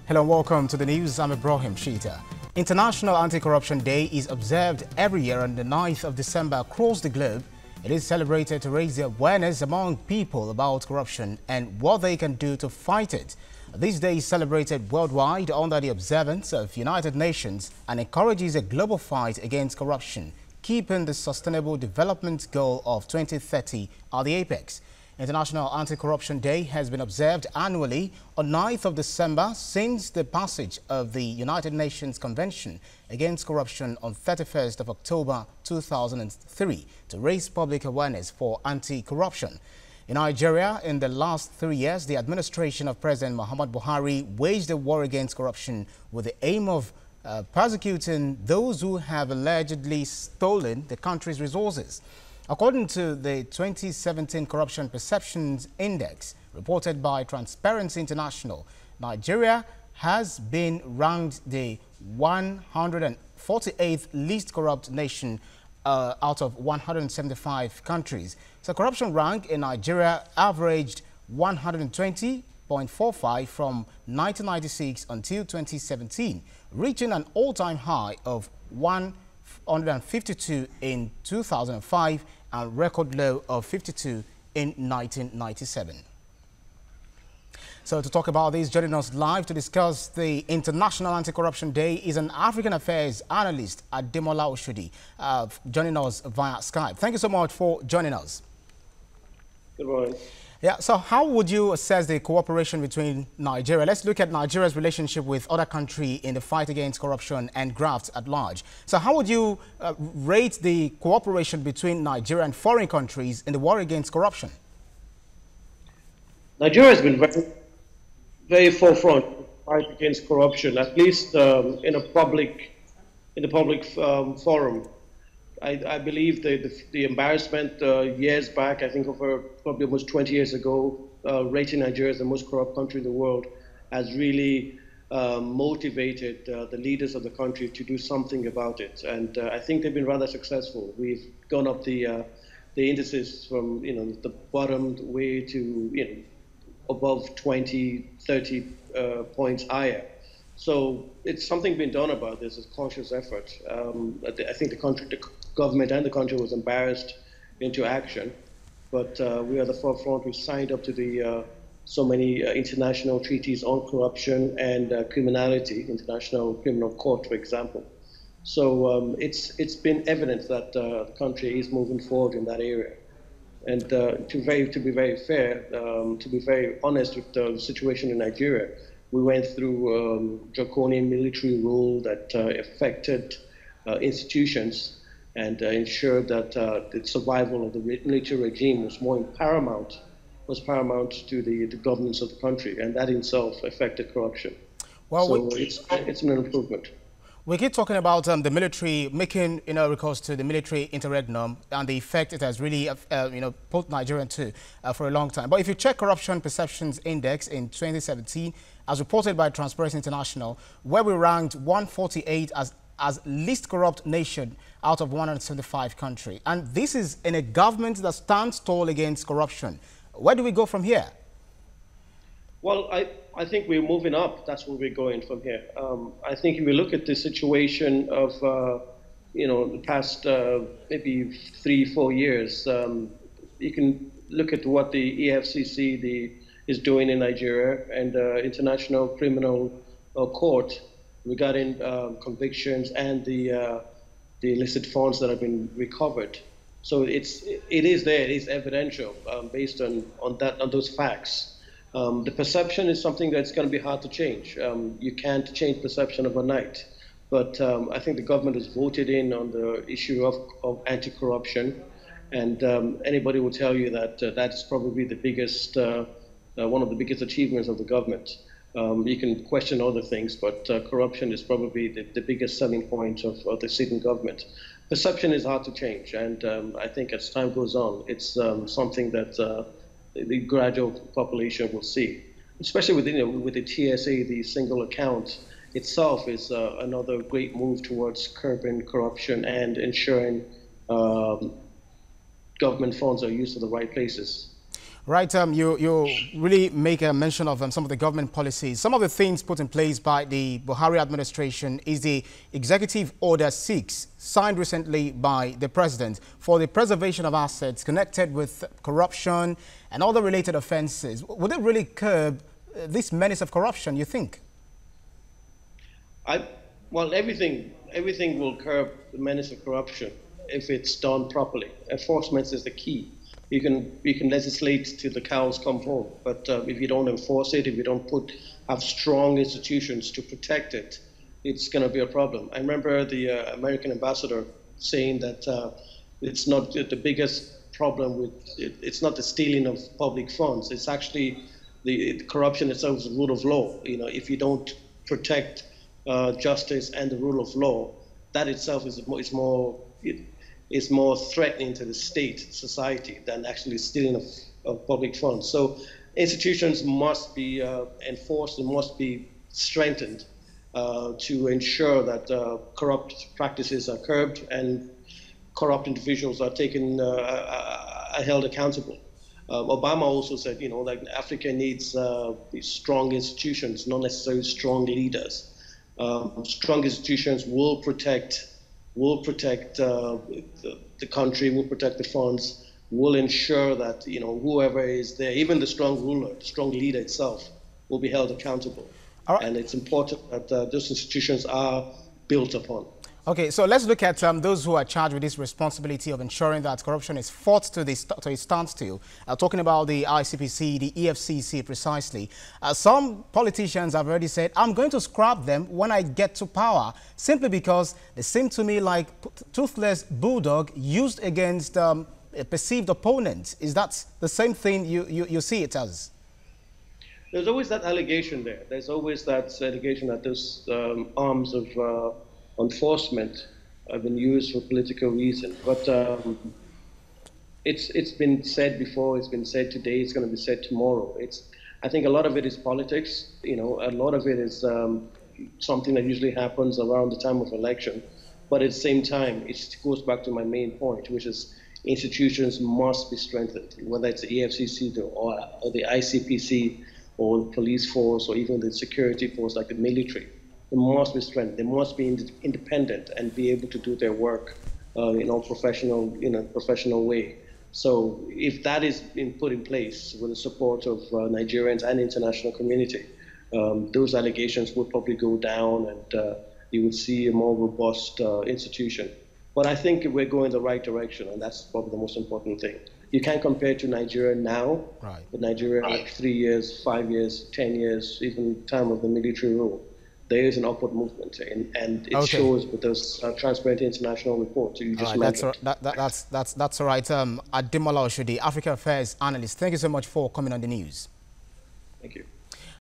Hello and welcome to the news. I'm Ibrahim Shita. International Anti-Corruption Day is observed every year on the 9th of December across the globe. It is celebrated to raise the awareness among people about corruption and what they can do to fight it. This day is celebrated worldwide under the observance of United Nations and encourages a global fight against corruption, keeping the Sustainable Development Goal of 2030 at the apex. International Anti-Corruption Day has been observed annually on 9th of December since the passage of the United Nations Convention Against Corruption on 31st of October 2003 to raise public awareness for anti-corruption. In Nigeria, in the last 3 years, the administration of President Muhammadu Buhari waged a war against corruption with the aim of persecuting those who have allegedly stolen the country's resources. According to the 2017 Corruption Perceptions Index reported by Transparency International, Nigeria has been ranked the 148th least corrupt nation out of 175 countries. So corruption rank in Nigeria averaged 120.45 from 1996 until 2017, reaching an all-time high of 152 in 2005 and record low of 52 in 1997. So to talk about this, joining us live to discuss the International Anti-Corruption Day is an African Affairs analyst, Ademola Oshodi, joining us via Skype. Thank you so much for joining us. Good morning. Yeah, so how would you assess the cooperation between Nigeria? Let's look at Nigeria's relationship with other countries in the fight against corruption and graft at large. So how would you rate the cooperation between Nigeria and foreign countries in the war against corruption? Nigeria has been very forefront in the fight against corruption, at least in the public forum. I believe the embarrassment years back, I think over probably almost 20 years ago, rating Nigeria as the most corrupt country in the world has really motivated the leaders of the country to do something about it. And I think they've been rather successful. We've gone up the indices from the bottom way to above 20, 30 points higher. So it's something being done about this. It's a conscious effort. I think the government and the country was embarrassed into action, but we are at the forefront. We signed up to the so many international treaties on corruption and criminality, International Criminal Court, for example. So it's been evident that the country is moving forward in that area. And to be very fair, to be very honest with the situation in Nigeria, we went through draconian military rule that affected institutions and ensured that the survival of the military regime was paramount to the governance of the country, and that in itself affected corruption. Well, so it's an improvement. We keep talking about the military, making recourse to the military interregnum and the effect it has really put Nigeria into for a long time. But if you check Corruption Perceptions Index in 2017, as reported by Transparency International, where we ranked 148 as least corrupt nation out of 175 countries. And this is in a government that stands tall against corruption. Where do we go from here? Well, I think we're moving up. That's where we're going from here. I think if we look at the situation of, the past maybe 3-4 years, you can look at what the EFCC is doing in Nigeria and International Criminal Court regarding convictions and the illicit funds that have been recovered. So it is there. It is evidential based on those facts. The perception is something that's going to be hard to change. You can't change perception overnight. But I think the government has voted in on the issue of anti-corruption. And anybody will tell you that that's probably the biggest, one of the biggest achievements of the government. You can question other things, but corruption is probably the biggest selling point of the sitting government. Perception is hard to change. And I think as time goes on, it's something that the gradual population will see, especially with the TSA, the single account itself is another great move towards curbing corruption and ensuring government funds are used to the right places. Right, you really make a mention of some of the government policies. Some of the things put in place by the Buhari administration is the Executive Order 6, signed recently by the president, for the preservation of assets connected with corruption and other related offences. Would it really curb this menace of corruption, you think? Well, everything will curb the menace of corruption if it's done properly. Enforcement is the key. You can legislate till the cows come home, but if you don't enforce it, if you don't have strong institutions to protect it, it's going to be a problem. I remember the American ambassador saying that it's not the biggest problem with it. It's not the stealing of public funds. It's actually the corruption itself is the rule of law. You know, if you don't protect justice and the rule of law, that itself is more threatening to the state, society, than actually stealing of public funds. So institutions must be enforced and must be strengthened to ensure that corrupt practices are curbed and corrupt individuals are are held accountable. Obama also said, you know, like Africa needs strong institutions, not necessarily strong leaders. Strong institutions will protect the country, will protect the funds, will ensure that, you know, whoever is there, even the strong ruler, the strong leader itself, will be held accountable. All right. And it's important that those institutions are built upon. Okay, so let's look at those who are charged with this responsibility of ensuring that corruption is fought to a standstill. Talking about the ICPC, the EFCC precisely. Some politicians have already said, I'm going to scrap them when I get to power, simply because they seem to me like toothless bulldog used against a perceived opponent. Is that the same thing you see it as? There's always that allegation there. There's always that allegation that those arms of enforcement have been used for political reasons. But it's been said before, it's been said today, it's going to be said tomorrow. I think a lot of it is politics. You know, a lot of it is something that usually happens around the time of election. But at the same time, it goes back to my main point, which is institutions must be strengthened, whether it's the EFCC or the ICPC or the police force or even the security force like the military. They must be strengthened. They must be independent and be able to do their work in a professional way. So if that is being put in place with the support of Nigerians and international community, those allegations would probably go down and you would see a more robust institution. But I think we're going the right direction, and that's probably the most important thing. You can't compare to Nigeria now, right, with Nigeria like 3 years, 5 years, 10 years, even time of the military rule. There is an upward movement, and it shows with those Transparency International reports you just mentioned. That's all right. Ademola Oshodi, Africa Affairs Analyst, thank you so much for coming on the news. Thank you.